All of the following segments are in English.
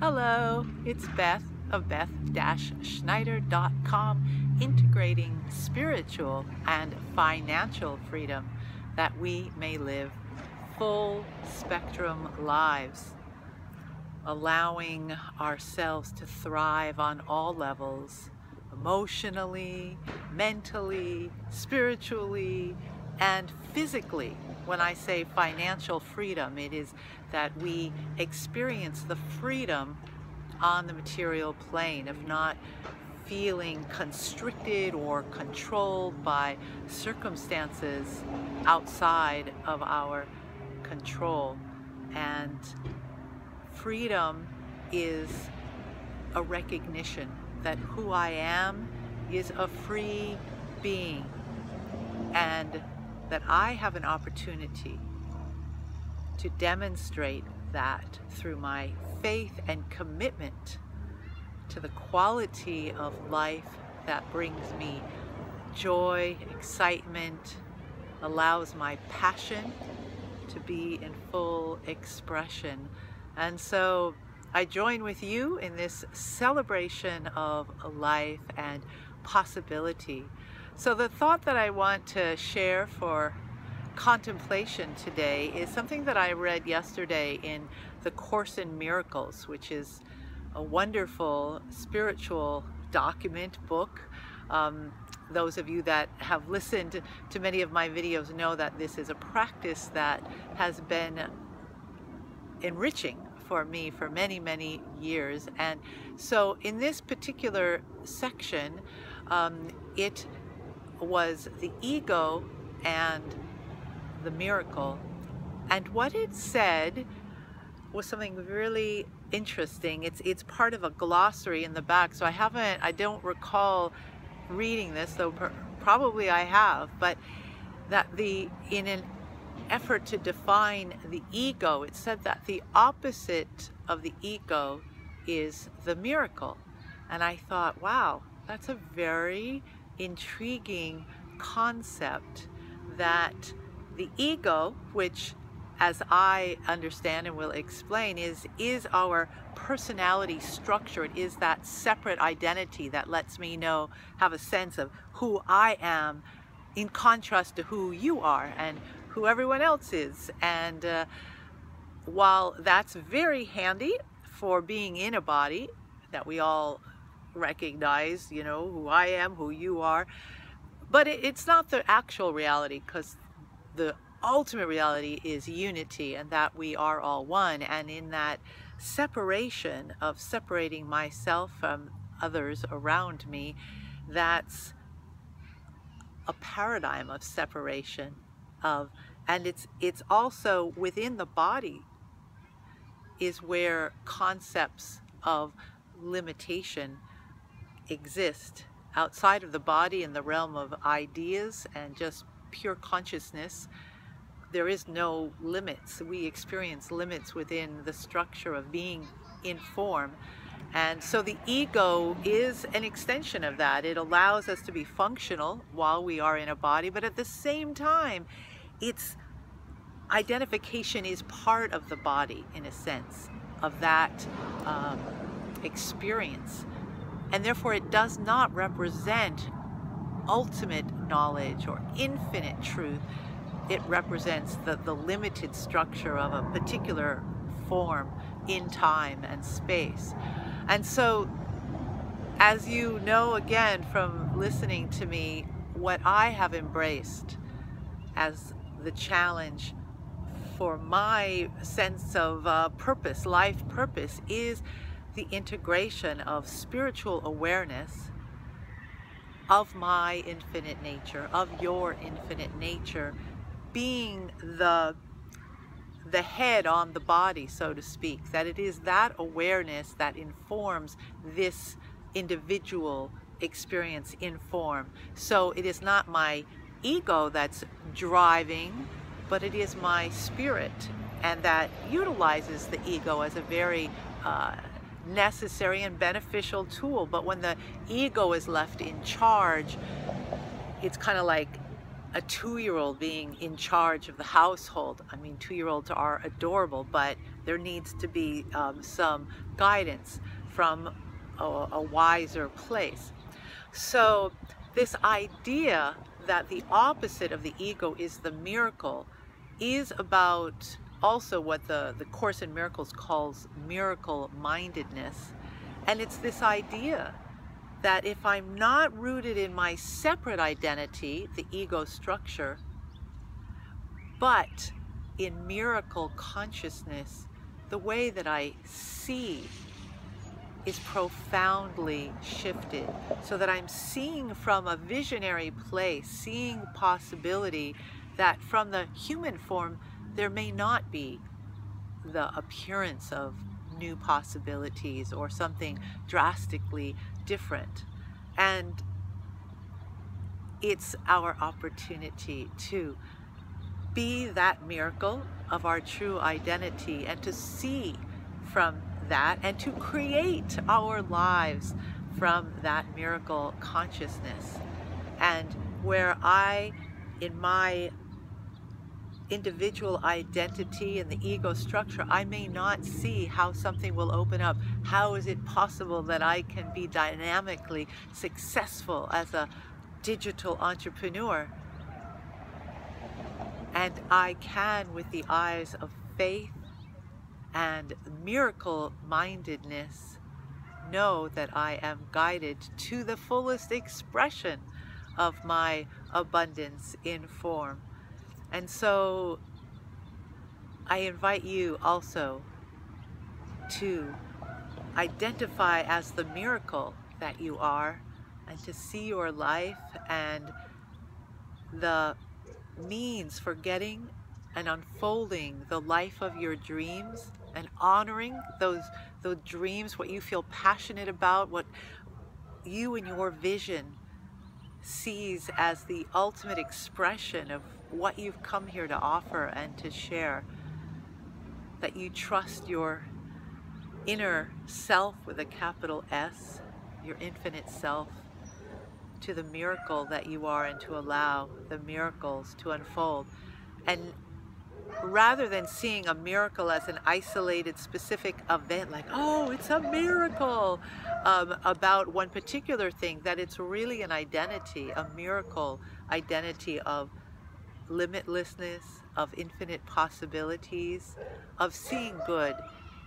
Hello, it's Beth of Beth-Schneider.com, integrating spiritual and financial freedom that we may live full spectrum lives, allowing ourselves to thrive on all levels, emotionally, mentally, spiritually, and physically. When I say financial freedom, it is that we experience the freedom on the material plane of not feeling constricted or controlled by circumstances outside of our control. And freedom is a recognition that who I am is a free being, and that I have an opportunity to demonstrate that through my faith and commitment to the quality of life that brings me joy, excitement, allows my passion to be in full expression. And so I join with you in this celebration of life and possibility. So the thought that I want to share for contemplation today is something that I read yesterday in the Course in Miracles, which is a wonderful spiritual document book. Those of you that have listened to many of my videos know that this is a practice that has been enriching for me for many, many years. And so in this particular section, it was the ego and the miracle. And what it said was something really interesting. It's part of a glossary in the back, so I don't recall reading this, though probably I have, but that in an effort to define the ego, it said that the opposite of the ego is the miracle. And I thought, wow, that's a very intriguing concept, that the ego, which as I understand and will explain is our personality structure. It is that separate identity that lets me have a sense of who I am in contrast to who you are and who everyone else is. And while that's very handy for being in a body that we all recognize, who I am, who you are, but it's not the actual reality, because the ultimate reality is unity, and that we are all one. And in that separation of separating myself from others around me, that's a paradigm of separation and it's also within the body is where concepts of limitation exist. Outside of the body, in the realm of ideas and just pure consciousness, there is no limits. We experience limits within the structure of being in form. And so the ego is an extension of that. It allows us to be functional while we are in a body, but at the same time, its identification is part of the body, in a sense, of that experience. And therefore it does not represent ultimate knowledge or infinite truth. It represents the limited structure of a particular form in time and space. And so, as you know, again, from listening to me, what I have embraced as the challenge for my sense of purpose, life purpose, is the integration of spiritual awareness of my infinite nature, of your infinite nature, being the head on the body, so to speak, that it is that awareness that informs this individual experience in form. So it is not my ego that's driving, but it is my spirit, and that utilizes the ego as a very necessary and beneficial tool. But when the ego is left in charge, it's kind of like a 2-year-old being in charge of the household. I mean, 2-year-olds are adorable, but There needs to be some guidance from a wiser place. So this idea that the opposite of the ego is the miracle is about also what the Course in Miracles calls miracle-mindedness. And it's this idea that if I'm not rooted in my separate identity, the ego structure, but in miracle consciousness, the way that I see is profoundly shifted, so that I'm seeing from a visionary place, seeing possibility that from the human form there may not be the appearance of new possibilities or something drastically different. And it's our opportunity to be that miracle of our true identity and to see from that and to create our lives from that miracle consciousness. And where I, in my individual identity and the ego structure, I may not see how something will open up. How is it possible that I can be dynamically successful as a digital entrepreneur? And I can, with the eyes of faith and miracle-mindedness, know that I am guided to the fullest expression of my abundance in form. And so I invite you also to identify as the miracle that you are, and to see your life and the means for getting and unfolding the life of your dreams and honoring those dreams, what you feel passionate about, what you and your vision sees as the ultimate expression of what you've come here to offer and to share. That you trust your inner self with a capital S, your infinite self, to the miracle that you are, and to allow the miracles to unfold. And rather than seeing a miracle as an isolated specific event, like, oh, it's a miracle about one particular thing, that it's really an identity, a miracle identity of limitlessness, of infinite possibilities, of seeing good,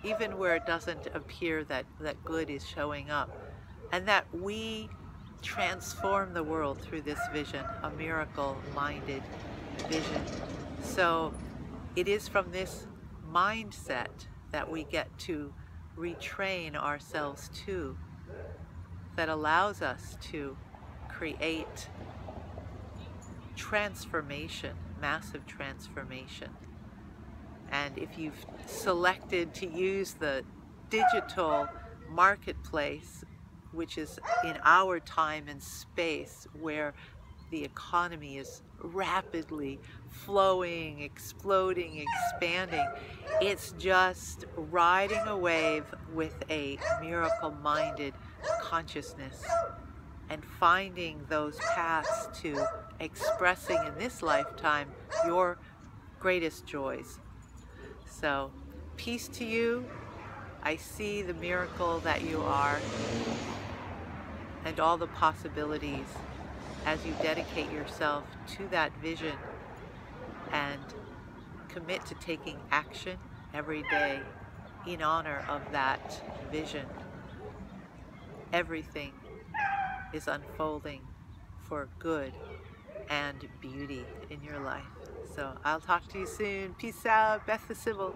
even where it doesn't appear that good is showing up. And that we transform the world through this vision, a miracle-minded vision. So it is from this mindset that we get to retrain ourselves to, that allows us to create transformation, massive transformation. And if you've selected to use the digital marketplace, which is in our time and space where the economy is rapidly flowing, exploding, expanding, it's just riding a wave with a miracle-minded consciousness and finding those paths to expressing in this lifetime your greatest joys. So, peace to you. I see the miracle that you are and all the possibilities as you dedicate yourself to that vision and commit to taking action every day in honor of that vision. Everything is unfolding for good and beauty in your life. So I'll talk to you soon. Peace out. Beth the Sybil.